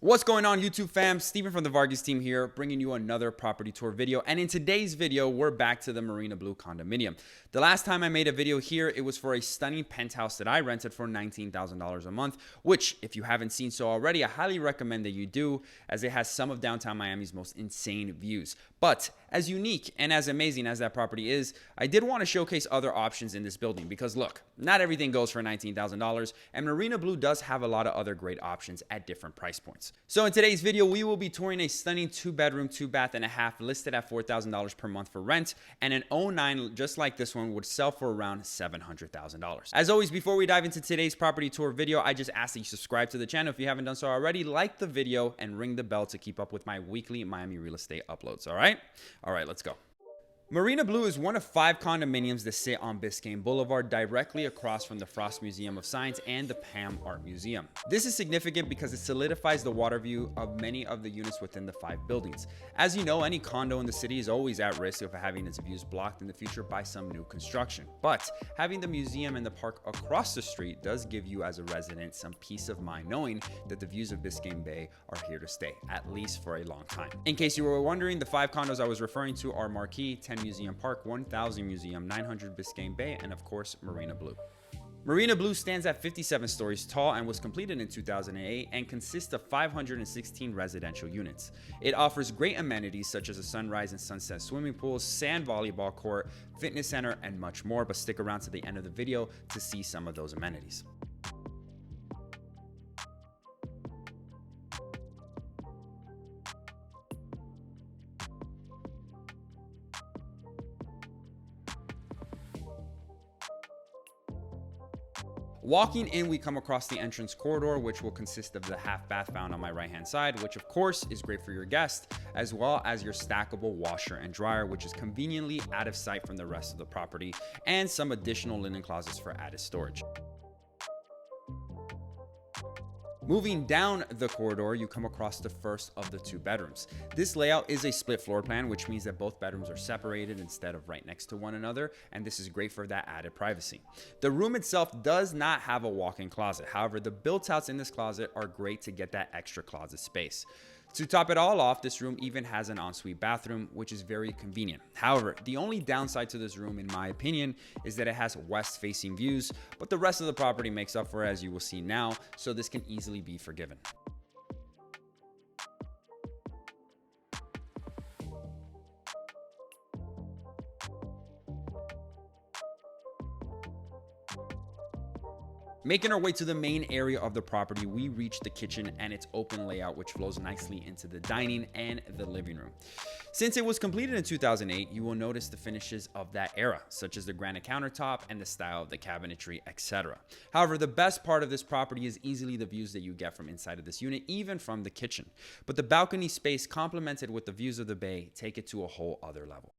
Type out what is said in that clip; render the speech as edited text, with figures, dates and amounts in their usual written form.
What's going on, YouTube fam? Steven from the Vargas team here, bringing you another property tour video. And in today's video, we're back to the Marinablue condominium. The last time I made a video here, it was for a stunning penthouse that I rented for $19,000 a month, which, if you haven't seen so already, I highly recommend that you do, as it has some of downtown Miami's most insane views. But as unique and as amazing as that property is, I did want to showcase other options in this building because look, not everything goes for $19,000, and Marinablue does have a lot of other great options at different price points. So in today's video, we will be touring a stunning 2-bedroom, 2-bath and a half listed at $4,000 per month for rent, and an '09 just like this one would sell for around $700,000. As always, before we dive into today's property tour video, I just ask that you subscribe to the channel if you haven't done so already, like the video, and ring the bell to keep up with my weekly Miami real estate uploads, all right? All right, let's go. Marinablue is one of 5 condominiums that sit on Biscayne Boulevard directly across from the Frost Museum of Science and the Pam Art Museum. This is significant because it solidifies the water view of many of the units within the 5 buildings. As you know, any condo in the city is always at risk of having its views blocked in the future by some new construction. But having the museum and the park across the street does give you as a resident some peace of mind knowing that the views of Biscayne Bay are here to stay, at least for a long time. In case you were wondering, the 5 condos I was referring to are Marquee, 10 Museum Park, 1000 Museum, 900 Biscayne Bay, and of course Marinablue. Marinablue stands at 57 stories tall and was completed in 2008 and consists of 516 residential units. It offers great amenities such as a sunrise and sunset swimming pool, sand volleyball court, fitness center, and much more, but stick around to the end of the video to see some of those amenities. Walking in, we come across the entrance corridor, which will consist of the half bath found on my right hand side, which of course is great for your guests, as well as your stackable washer and dryer, which is conveniently out of sight from the rest of the property, and some additional linen closets for added storage. Moving down the corridor, you come across the first of the 2 bedrooms. This layout is a split floor plan, which means that both bedrooms are separated instead of right next to one another, and this is great for that added privacy. The room itself does not have a walk-in closet. However, the built-outs in this closet are great to get that extra closet space. To top it all off, this room even has an ensuite bathroom, which is very convenient. However, the only downside to this room, in my opinion, is that it has west-facing views, but the rest of the property makes up for it, as you will see now, so this can easily be forgiven. Making our way to the main area of the property, we reach the kitchen and its open layout, which flows nicely into the dining and the living room. Since it was completed in 2008, you will notice the finishes of that era, such as the granite countertop and the style of the cabinetry, etc. However, the best part of this property is easily the views that you get from inside of this unit, even from the kitchen. But the balcony space, complemented with the views of the bay, take it to a whole other level.